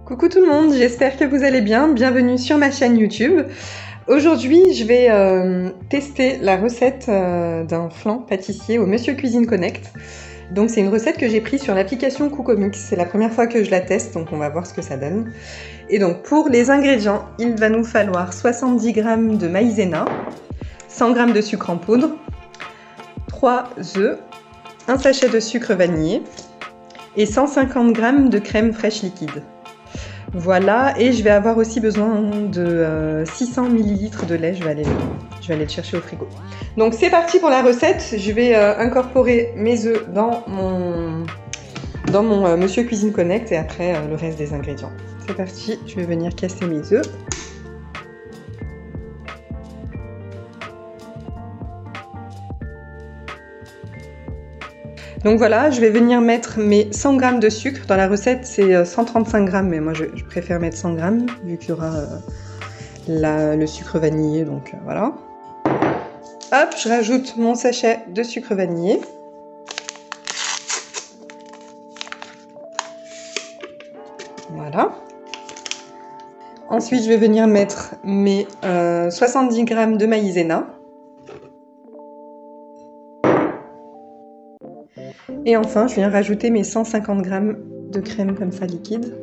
Coucou tout le monde, j'espère que vous allez bien, bienvenue sur ma chaîne YouTube. Aujourd'hui je vais tester la recette d'un flan pâtissier au Monsieur Cuisine Connect. Donc c'est une recette que j'ai prise sur l'application Cookomix, c'est la première fois que je la teste, donc on va voir ce que ça donne. Et donc pour les ingrédients, il va nous falloir 70 g de maïzena, 100 g de sucre en poudre, 3 œufs, un sachet de sucre vanillé et 150 g de crème fraîche liquide. Voilà, et je vais avoir aussi besoin de 600 ml de lait, je vais aller le chercher au frigo. Donc c'est parti pour la recette, je vais incorporer mes œufs dans mon Monsieur Cuisine Connect et après le reste des ingrédients. C'est parti, je vais venir casser mes œufs. Donc voilà, je vais venir mettre mes 100 g de sucre. Dans la recette, c'est 135 g, mais moi je préfère mettre 100 g, vu qu'il y aura le sucre vanillé, donc voilà. Hop, je rajoute mon sachet de sucre vanillé. Voilà. Ensuite, je vais venir mettre mes 70 g de maïzena. Et enfin, je viens rajouter mes 150 g de crème comme ça liquide.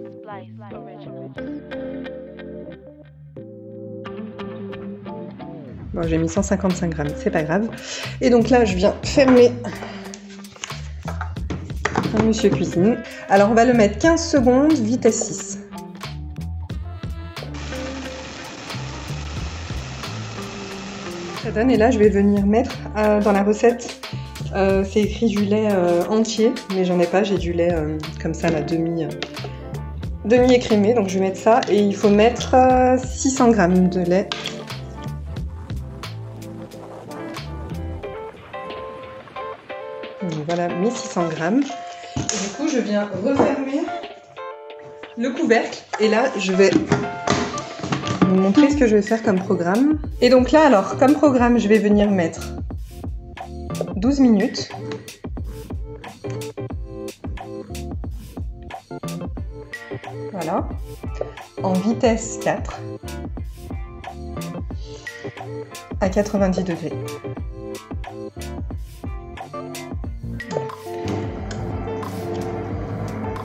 Bon, j'ai mis 155 g, c'est pas grave. Et donc là, je viens fermer mon Monsieur Cuisine. Alors, on va le mettre 15 secondes, vitesse 6. Ça donne, et là, je vais venir mettre dans la recette. C'est écrit du lait entier, mais j'en ai pas, j'ai du lait comme ça, la demi écrémé, donc je vais mettre ça, et il faut mettre 600 g de lait. Donc voilà mes 600 g. Et du coup, je viens refermer le couvercle, et là, je vais vous montrer ce que je vais faire comme programme. Et donc là, alors, comme programme, je vais venir mettre 12 minutes. Voilà. En vitesse 4. À 90 degrés.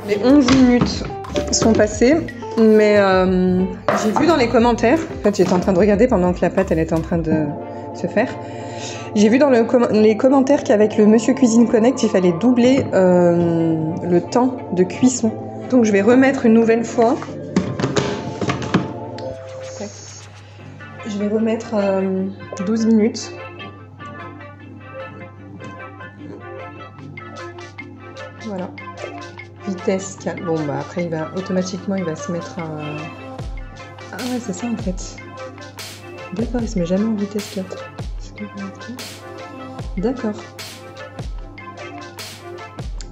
Les 11 minutes sont passées, mais j'ai vu dans les commentaires, en fait j'étais en train de regarder pendant que la pâte elle était en train de se faire. J'ai vu dans les commentaires qu'avec le Monsieur Cuisine Connect, il fallait doubler le temps de cuisson. Donc je vais remettre une nouvelle fois. Je vais remettre 12 minutes. Voilà. Vitesse 4. Bon bah après automatiquement il va se mettre à... Ah ouais, c'est ça en fait. D'accord, il se met jamais en vitesse 4. D'accord.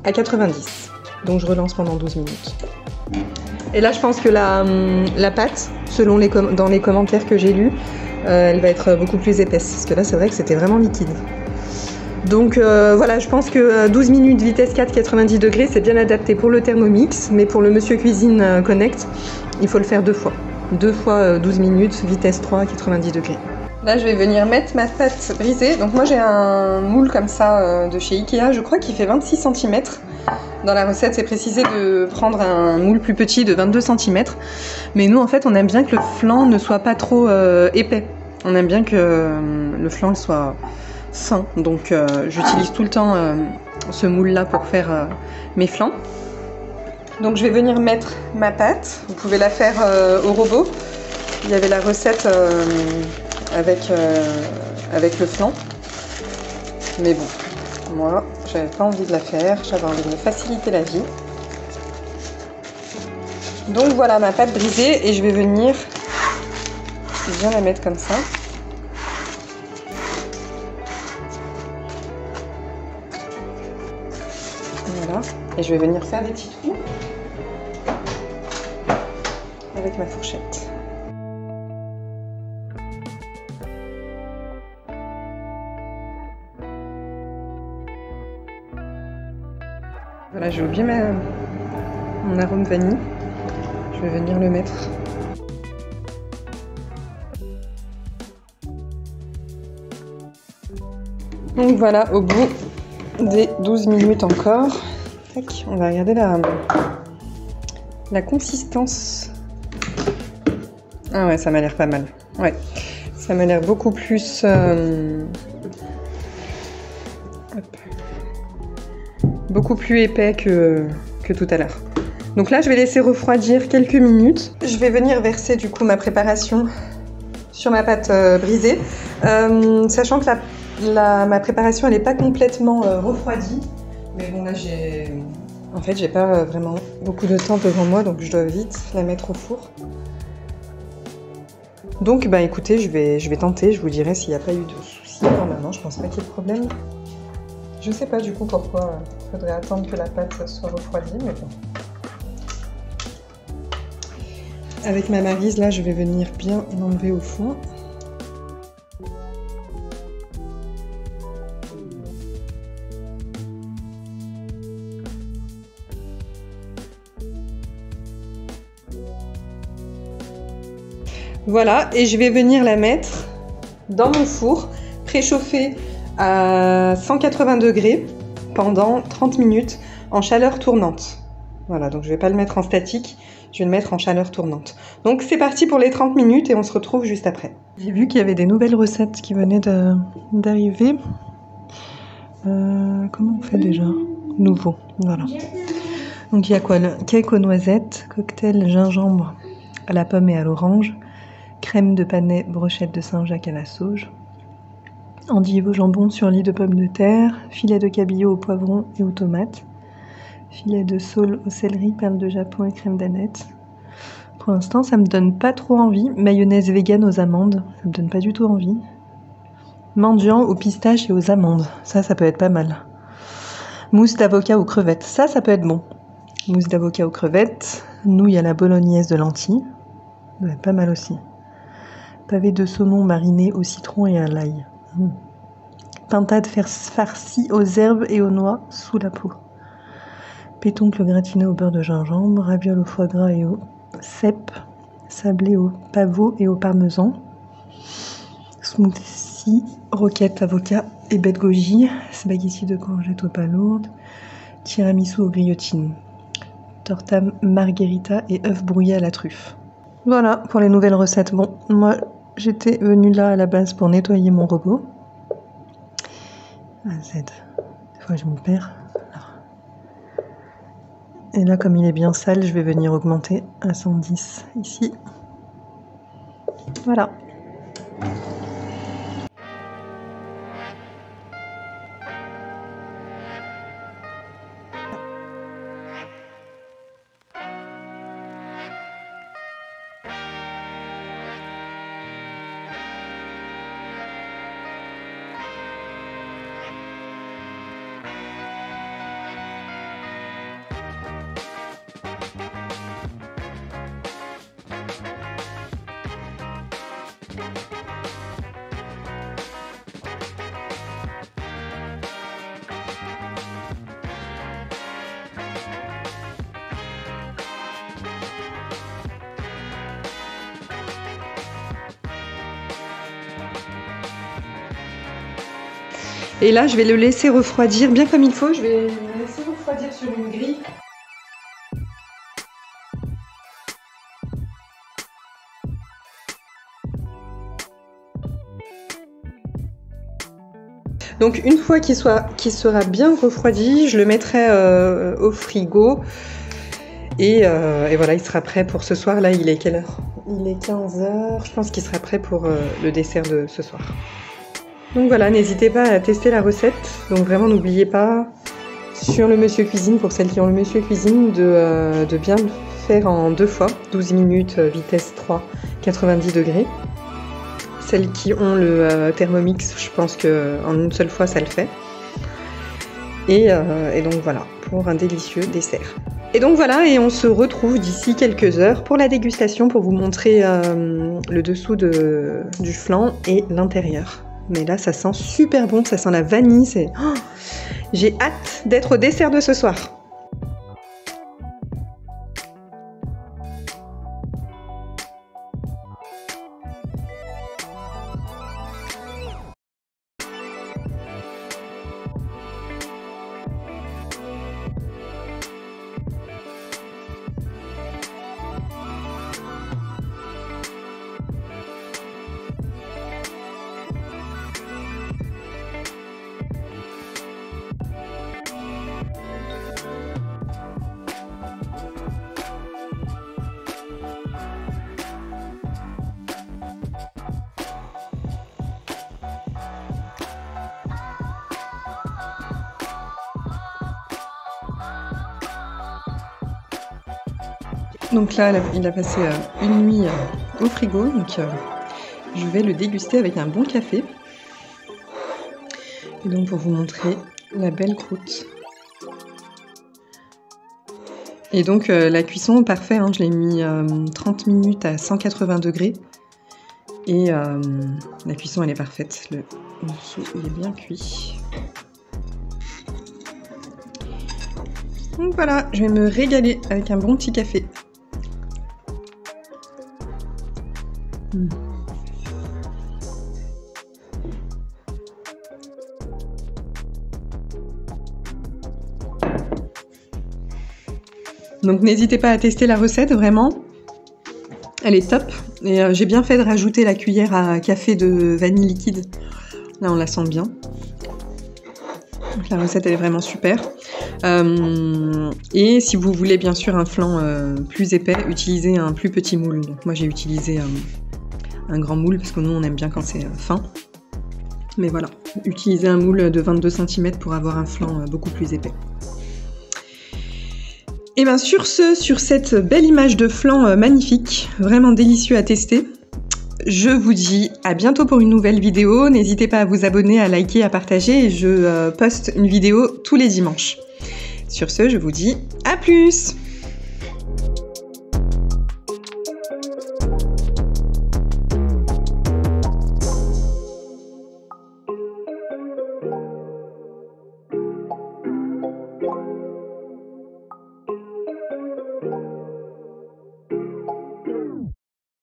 À 90. Donc je relance pendant 12 minutes. Et là je pense que la pâte, selon dans les commentaires que j'ai lus, elle va être beaucoup plus épaisse. Parce que là c'est vrai que c'était vraiment liquide. Donc voilà, je pense que 12 minutes vitesse 4, 90 degrés, c'est bien adapté pour le Thermomix. Mais pour le Monsieur Cuisine Connect, il faut le faire 2 fois. 2 fois 12 minutes, vitesse 3, 90 degrés. Là, je vais venir mettre ma pâte brisée. Donc moi, j'ai un moule comme ça de chez Ikea. Je crois qu'il fait 26 cm. Dans la recette, c'est précisé de prendre un moule plus petit de 22 cm. Mais nous, en fait, on aime bien que le flan ne soit pas trop épais. On aime bien que le flan soit fin. Donc j'utilise tout le temps ce moule-là pour faire mes flans. Donc je vais venir mettre ma pâte. Vous pouvez la faire au robot. Il y avait la recette... avec le flan, mais bon, moi j'avais pas envie de la faire, j'avais envie de me faciliter la vie. Donc voilà ma pâte brisée, et je vais venir bien la mettre comme ça. Voilà, et je vais venir faire des petits trous avec ma fourchette. Voilà, j'ai oublié mon arôme vanille. Je vais venir le mettre. Donc voilà, au bout des 12 minutes encore. Tac, on va regarder la consistance. Ah ouais, ça m'a l'air pas mal. Ouais, ça m'a l'air beaucoup plus... beaucoup plus épais que tout à l'heure. Donc là, je vais laisser refroidir quelques minutes. Je vais venir verser du coup ma préparation sur ma pâte brisée, sachant que ma préparation elle n'est pas complètement refroidie. Mais bon là, en fait, j'ai pas vraiment beaucoup de temps devant moi, donc je dois vite la mettre au four. Donc bah écoutez, je vais tenter, je vous dirai s'il n'y a pas eu de soucis. Normalement, je pense pas qu'il y ait de problème. Je sais pas du coup pourquoi il faudrait attendre que la pâte soit refroidie, mais bon. Avec ma maryse, là, je vais venir bien l'enlever au fond. Voilà, et je vais venir la mettre dans mon four, préchauffé à 180 degrés pendant 30 minutes en chaleur tournante. Voilà, donc je ne vais pas le mettre en statique, je vais le mettre en chaleur tournante. Donc c'est parti pour les 30 minutes et on se retrouve juste après. J'ai vu qu'il y avait des nouvelles recettes qui venaient d'arriver. Comment on fait déjà? Nouveau, voilà. Donc il y a quoi? Le cake aux noisettes, cocktail gingembre à la pomme et à l'orange, crème de panais brochette de Saint-Jacques à la sauge, endives au jambon sur lit de pommes de terre, filet de cabillaud au poivron et aux tomates, filet de saule au céleri, perles de Japon et crème d'aneth. Pour l'instant, ça me donne pas trop envie. Mayonnaise vegan aux amandes, ça me donne pas du tout envie. Mendiant aux pistaches et aux amandes, ça peut être pas mal. Mousse d'avocat aux crevettes, ça peut être bon. Mousse d'avocat aux crevettes, nouilles à la bolognaise de lentilles, ça va être pas mal aussi. Pavé de saumon mariné au citron et à l'ail. Pintade farcie aux herbes et aux noix sous la peau. Pétoncle gratiné au beurre de gingembre, ravioles au foie gras et au cèpe, sablé au pavot et au parmesan. Smoothie, roquette, avocat et bête goji, spaghetti de courgettes aux palourdes, tiramisu aux grillotines, torta margherita et œufs brouillés à la truffe. Voilà pour les nouvelles recettes. Bon, moi j'étais venue là à la base pour nettoyer mon robot. Ah, Z. Des fois je me perds. Et là, comme il est bien sale, je vais venir augmenter à 110 ici. Voilà. Et là, je vais le laisser refroidir bien comme il faut. Je vais le laisser refroidir sur une grille. Donc une fois qu'il sera bien refroidi, je le mettrai au frigo. Et voilà, il sera prêt pour ce soir. Là, il est quelle heure? Il est 15h. Je pense qu'il sera prêt pour le dessert de ce soir. Donc voilà, n'hésitez pas à tester la recette. Donc vraiment, n'oubliez pas, sur le Monsieur Cuisine, pour celles qui ont le Monsieur Cuisine, de bien le faire en 2 fois. 12 minutes, vitesse 3, 90 degrés. Celles qui ont le Thermomix, je pense qu'en une seule fois, ça le fait. Et donc voilà, pour un délicieux dessert. Et donc voilà, et on se retrouve d'ici quelques heures pour la dégustation, pour vous montrer le dessous du flan et l'intérieur. Mais là, ça sent super bon, ça sent la vanille. Oh, j'ai hâte d'être au dessert de ce soir. Donc là, il a passé une nuit au frigo, donc je vais le déguster avec un bon café. Et donc pour vous montrer la belle croûte. Et donc la cuisson, parfait, hein, je l'ai mis 30 minutes à 180 degrés. Et la cuisson, elle est parfaite. Le dessous, il est bien cuit. Donc voilà, je vais me régaler avec un bon petit café. Donc n'hésitez pas à tester la recette, vraiment. Elle est top. Et j'ai bien fait de rajouter la cuillère à café de vanille liquide. Là, on la sent bien. Donc, la recette, elle est vraiment super. Et si vous voulez bien sûr un flan plus épais, utilisez un plus petit moule. Donc moi, j'ai utilisé un grand moule parce que nous, on aime bien quand c'est fin. Mais voilà, utilisez un moule de 22 cm pour avoir un flan beaucoup plus épais. Et bien sur cette belle image de flan magnifique, vraiment délicieux à tester, je vous dis à bientôt pour une nouvelle vidéo. N'hésitez pas à vous abonner, à liker, à partager. Je poste une vidéo tous les dimanches. Sur ce, je vous dis à plus!